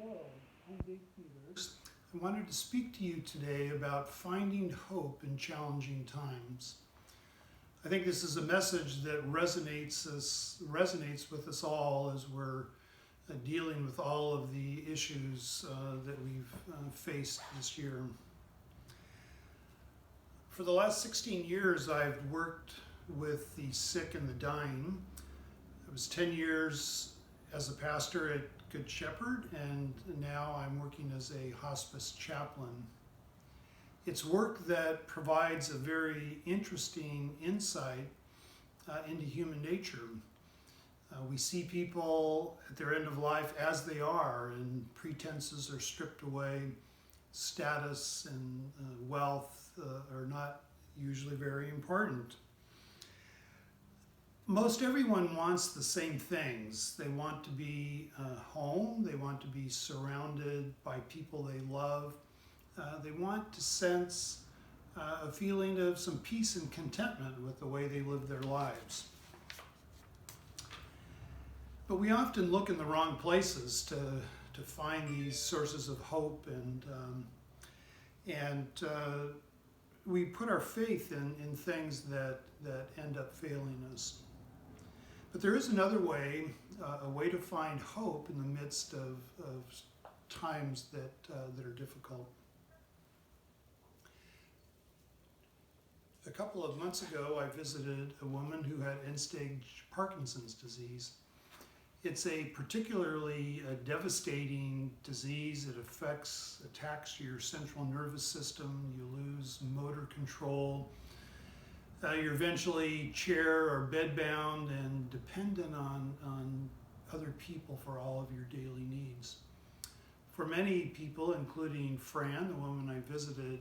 Hello, I'm Dave Peters. I wanted to speak to you today about finding hope in challenging times. I think this is a message that resonates with us all as we're dealing with all of the issues that we've faced this year. For the last 16 years, I've worked with the sick and the dying. It was 10 years as a pastor at Good Shepherd, and now I'm working as a hospice chaplain. It's work that provides a very interesting insight into human nature. We see people at their end of life as they are, and pretenses are stripped away. Status and wealth are not usually very important. Most everyone wants the same things. They want to be home. They want to be surrounded by people they love. They want to sense a feeling of some peace and contentment with the way they live their lives. But we often look in the wrong places to find these sources of hope, and we put our faith in things that end up failing us. But there is another way, a way to find hope in the midst of times that are difficult. A couple of months ago, I visited a woman who had end-stage Parkinson's disease. It's a particularly devastating disease. It attacks your central nervous system. You lose motor control. You're eventually chair or bedbound and dependent on other people for all of your daily needs. For many people, including Fran, the woman I visited,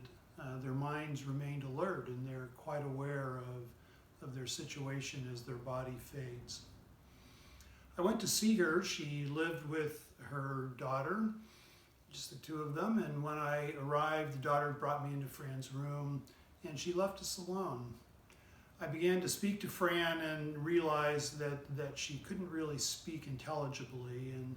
their minds remained alert and they're quite aware of their situation as their body fades. I went to see her. She lived with her daughter, just the two of them, and when I arrived, the daughter brought me into Fran's room and she left us alone. I began to speak to Fran and realized that she couldn't really speak intelligibly, and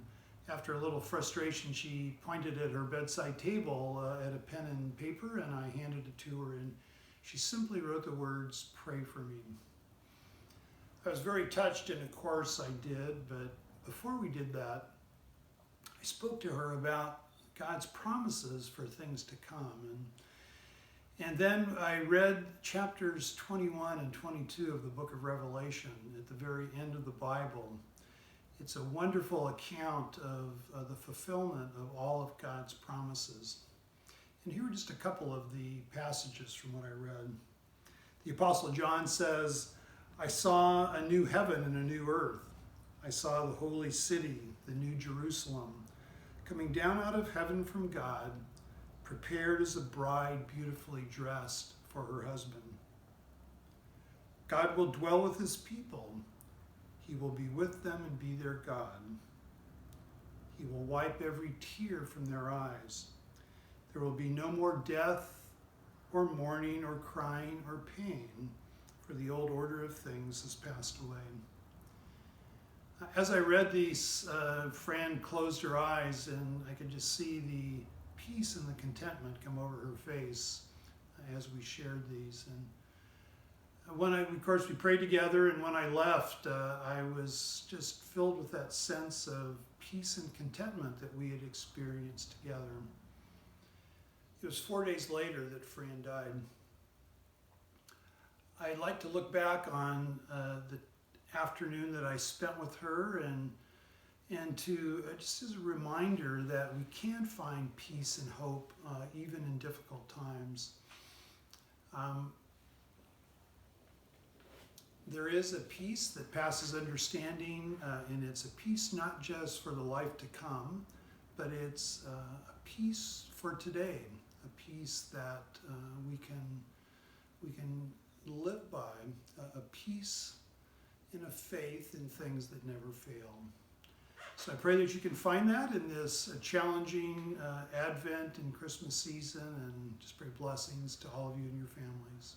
after a little frustration, she pointed at her bedside table at a pen and paper, and I handed it to her, and she simply wrote the words, "Pray for me." I was very touched, and of course I did, but before we did that, I spoke to her about God's promises for things to come. And then I read chapters 21 and 22 of the book of Revelation at the very end of the Bible. It's a wonderful account of the fulfillment of all of God's promises. And here are just a couple of the passages from what I read. The Apostle John says, "I saw a new heaven and a new earth. I saw the holy city, the new Jerusalem, coming down out of heaven from God, prepared as a bride beautifully dressed for her husband. God will dwell with his people. He will be with them and be their God. He will wipe every tear from their eyes. There will be no more death or mourning or crying or pain, for the old order of things has passed away." As I read these, Fran closed her eyes and I could just see the peace and the contentment come over her face as we shared these. And of course, we prayed together, and when I left, I was just filled with that sense of peace and contentment that we had experienced together. It was 4 days later that Fran died. I'd like to look back on the afternoon that I spent with her and to just as a reminder that we can find peace and hope even in difficult times. There is a peace that passes understanding, and it's a peace not just for the life to come, but it's a peace for today, a peace that we can live by, a peace and a faith in things that never fail. So I pray that you can find that in this challenging Advent and Christmas season, and just pray blessings to all of you and your families.